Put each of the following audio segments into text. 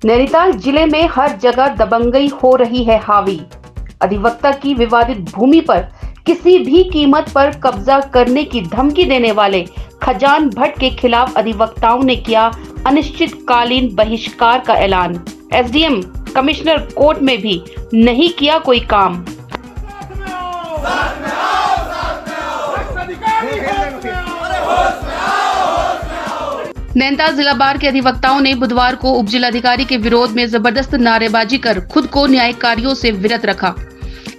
नैनीताल जिले में हर जगह दबंगई हो रही है हावी। अधिवक्ता की विवादित भूमि पर किसी भी कीमत पर कब्जा करने की धमकी देने वाले खजान भट्ट के खिलाफ अधिवक्ताओं ने किया अनिश्चितकालीन बहिष्कार का ऐलान। एसडीएम कमिश्नर कोर्ट में भी नहीं किया कोई काम। नैनीताल जिला बार के अधिवक्ताओं ने बुधवार को उप जिलाधिकारी के विरोध में जबरदस्त नारेबाजी कर खुद को न्यायिक कार्यों से विरत रखा।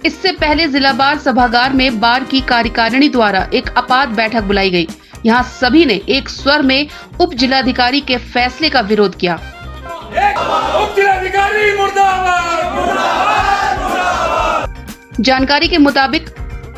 इससे पहले जिला बार सभागार में बार की कार्यकारिणी द्वारा एक आपात बैठक बुलाई गई। यहां सभी ने एक स्वर में उप जिलाधिकारी के फैसले का विरोध किया। उप जिलाधिकारी मुर्दाबाद, मुर्दाबाद, मुर्दाबाद। जानकारी के मुताबिक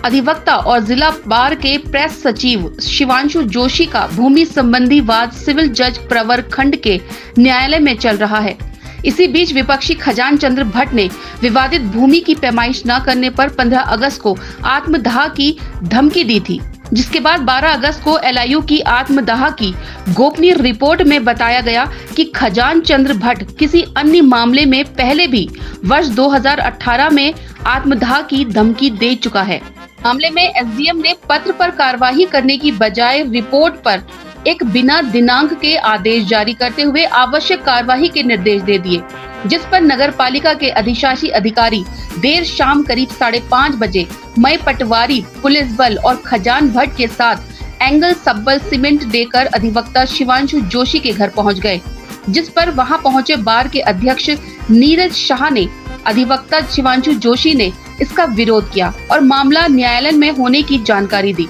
अधिवक्ता और जिला बार के प्रेस सचिव शिवांशु जोशी का भूमि संबंधी वाद सिविल जज प्रवर खंड के न्यायालय में चल रहा है। इसी बीच विपक्षी खजान चंद्र भट्ट ने विवादित भूमि की पैमाइश न करने पर 15 अगस्त को आत्मदाह की धमकी दी थी, जिसके बाद 12 अगस्त को एलआईयू की आत्मदाह की गोपनीय रिपोर्ट में बताया गया कि खजान चंद्र भट्ट किसी अन्य मामले में पहले भी वर्ष 2018 में आत्मदाह की धमकी दे चुका है। मामले में एसडीएम ने पत्र पर कार्यवाही करने की बजाय रिपोर्ट पर एक बिना दिनांक के आदेश जारी करते हुए आवश्यक कार्यवाही के निर्देश दे दिए, जिस पर नगर पालिका के अधिशासी अधिकारी देर शाम करीब 5:30 बजे मई पटवारी, पुलिस बल और खजान भट्ट के साथ एंगल सब्बल सीमेंट देकर अधिवक्ता शिवांशु जोशी के घर पहुंच गए, जिस पर वहां पहुंचे बार के अध्यक्ष नीरज शाह ने अधिवक्ता शिवांशु जोशी ने इसका विरोध किया और मामला न्यायालय में होने की जानकारी दी।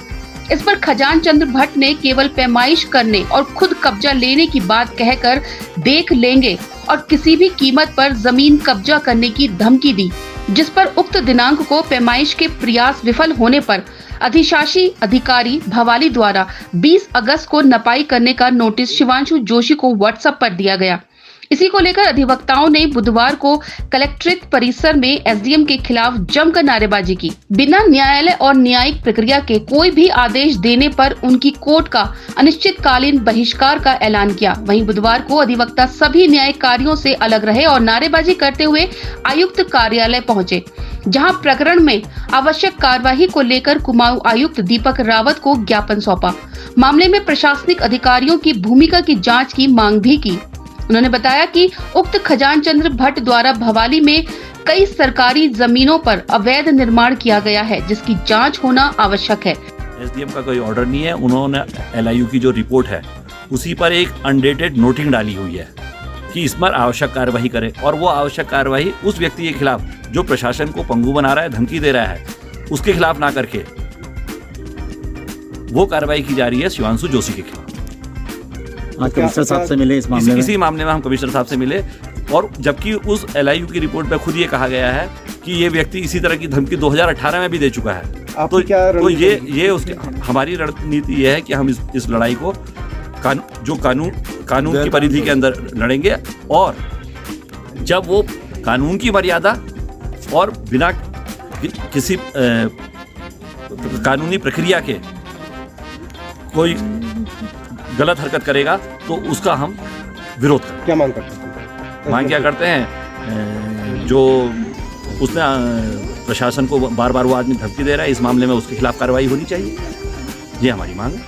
इस पर खजान चंद्र भट्ट ने केवल पैमाइश करने और खुद कब्जा लेने की बात कहकर देख लेंगे और किसी भी कीमत पर जमीन कब्जा करने की धमकी दी, जिस पर उक्त दिनांक को पैमाइश के प्रयास विफल होने पर अधिशासी अधिकारी भवाली द्वारा 20 अगस्त को नपाई करने का नोटिस शिवांशु जोशी को व्हाट्सएप पर दिया गया। इसी को लेकर अधिवक्ताओं ने बुधवार को कलेक्ट्रेट परिसर में एसडीएम के खिलाफ जमकर नारेबाजी की। बिना न्यायालय और न्यायिक प्रक्रिया के कोई भी आदेश देने पर उनकी कोर्ट का अनिश्चितकालीन बहिष्कार का ऐलान किया। वहीं बुधवार को अधिवक्ता सभी न्यायिक कार्यों से अलग रहे और नारेबाजी करते हुए आयुक्त कार्यालय पहुंचे, जहां प्रकरण में आवश्यक कार्यवाही को लेकर कुमाऊं आयुक्त दीपक रावत को ज्ञापन सौंपा। मामले में प्रशासनिक अधिकारियों की भूमिका की जाँच की मांग भी की। उन्होंने बताया कि उक्त खजान चंद्र भट्ट द्वारा भवाली में कई सरकारी जमीनों पर अवैध निर्माण किया गया है, जिसकी जांच होना आवश्यक है। एसडीएम का कोई ऑर्डर नहीं है, उन्होंने एलआईयू की जो रिपोर्ट है उसी पर एक अनडेटेड नोटिंग डाली हुई है कि इस पर आवश्यक कार्यवाही करे, और वो आवश्यक कार्यवाही उस व्यक्ति के खिलाफ जो प्रशासन को पंगु बना रहा है, धमकी दे रहा है, उसके खिलाफ ना करके वो कार्रवाई की जा रही है शिवांशु जोशी के खिलाफ। आज कमिश्नर साहब से मिले इस मामले में? इसी मामले में हम कमिश्नर साहब से मिले, और जबकि उस एलआईयू की रिपोर्ट में खुद ये कहा गया है कि ये व्यक्ति इसी तरह की धमकी 2018 में भी दे चुका है। तो ये उसकी हमारी रणनीति ये है कि हम इस लड़ाई को कानून की परिधि के अंदर लड़ेंगे, और जब वो कानून की मर्यादा और बिना किसी कानूनी प्रक्रिया के कोई गलत हरकत करेगा तो उसका हम विरोध करें। क्या मांग करते हैं? मांग क्या करते हैं? जो उसने प्रशासन को बार बार वो आदमी धमकी दे रहा है, इस मामले में उसके खिलाफ कार्रवाई होनी चाहिए, ये हमारी मांग है।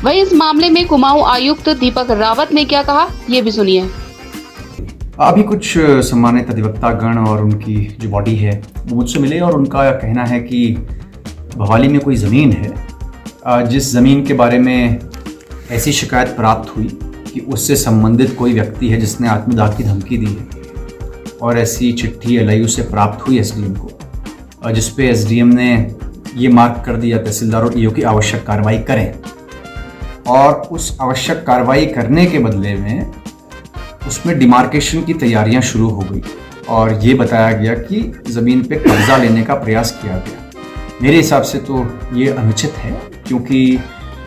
वहीं इस मामले में कुमाऊं आयुक्त दीपक रावत ने क्या कहा, ये भी सुनिए। अभी कुछ सम्मानित अधिवक्ता गण और उनकी जो बॉडी है वो मुझसे मिले, और उनका कहना है कि भवाली में कोई ज़मीन है जिस ज़मीन के बारे में ऐसी शिकायत प्राप्त हुई कि उससे संबंधित कोई व्यक्ति है जिसने आत्मदाह की धमकी दी है, और ऐसी चिट्ठी एलआईयू से प्राप्त हुई एसडीएम को, और जिस पे एसडीएम ने ये मार्क कर दिया तहसीलदार और ईओ की आवश्यक कार्रवाई करें, और उस आवश्यक कार्रवाई करने के बदले में उसमें डिमार्केशन की तैयारियां शुरू हो गई, और ये बताया गया कि ज़मीन पे कब्जा लेने का प्रयास किया गया। मेरे हिसाब से तो ये अनुचित है, क्योंकि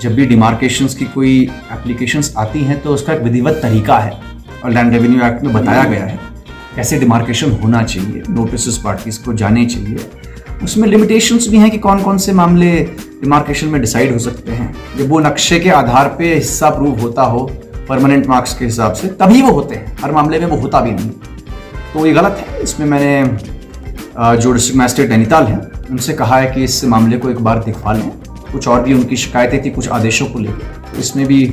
जब भी डिमार्केशंस की कोई एप्लीकेशंस आती हैं तो उसका एक विधिवत तरीका है, और लैंड रेवेन्यू एक्ट में बताया गया है कैसे डिमार्केशन होना चाहिए, नोटिस पार्टीज को जाने चाहिए। उसमें लिमिटेशंस भी हैं कि कौन कौन से मामले डिमार्केशन में डिसाइड हो सकते हैं। जब वो नक्शे के आधार पे हिस्सा प्रूव होता हो परमानेंट मार्क्स के हिसाब से, तभी वो होते हैं, हर मामले में वो होता भी नहीं। तो ये गलत है। इसमें मैंने जो डिस्ट्रिक्ट मैजिस्ट्रेट नैनीताल हैं उनसे कहा है कि इस मामले को एक बार दिखवा लें। कुछ और भी उनकी शिकायतें थी कुछ आदेशों को लेकर, तो इसमें भी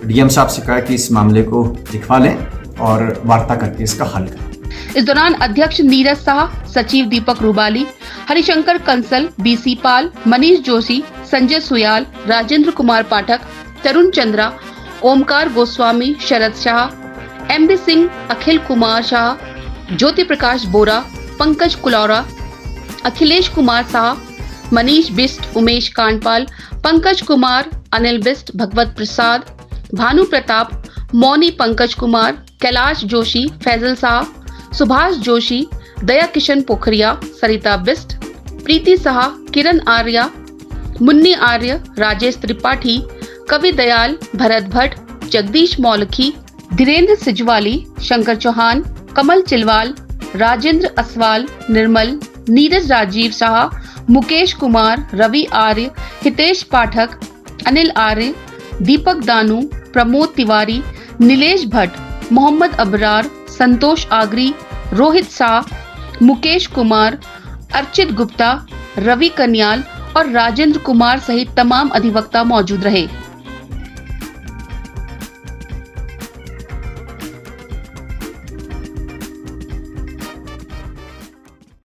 डीएम साहब से कहा कि इस मामले को दिखवा लें और वार्ता करके इसका हल करें। इस दौरान अध्यक्ष नीरज शाह, सचिव दीपक रूबाली, हरिशंकर कंसल, बीसी पाल, मनीष जोशी, संजय सुयाल, राजेंद्र कुमार पाठक, तरुण चंद्रा, ओमकार गोस्वामी, शरद शाह, एमबी सिंह, अखिल कुमार शाह, ज्योति प्रकाश बोरा, पंकज कुलौरा, अखिलेश कुमार शाह, मनीष बिस्ट, उमेश कांडपाल, पंकज कुमार, अनिल बिस्ट, भगवत प्रसाद, भानु प्रताप, मौनी पंकज कुमार, कैलाश जोशी, फैजल शाह, सुभाष जोशी, दया किशन पोखरिया, सरिता बिस्ट, प्रीति शाह, किरण आर्या, मुन्नी आर्य, राजेश त्रिपाठी, कवि दयाल, भरत भट्ट, जगदीश मौलखी, धीरेन्द्र सिजवाली, शंकर चौहान, कमल चिलवाल, राजेंद्र असवाल, निर्मल, नीरज राजीव शाह, मुकेश कुमार, रवि आर्य, हितेश पाठक, अनिल आर्य, दीपक दानू, प्रमोद तिवारी, नीलेश भट्ट, मोहम्मद अबरार, संतोष आगरी, रोहित शाह, मुकेश कुमार, अर्चित गुप्ता, रवि कन्याल और राजेंद्र कुमार सहित तमाम अधिवक्ता मौजूद रहे।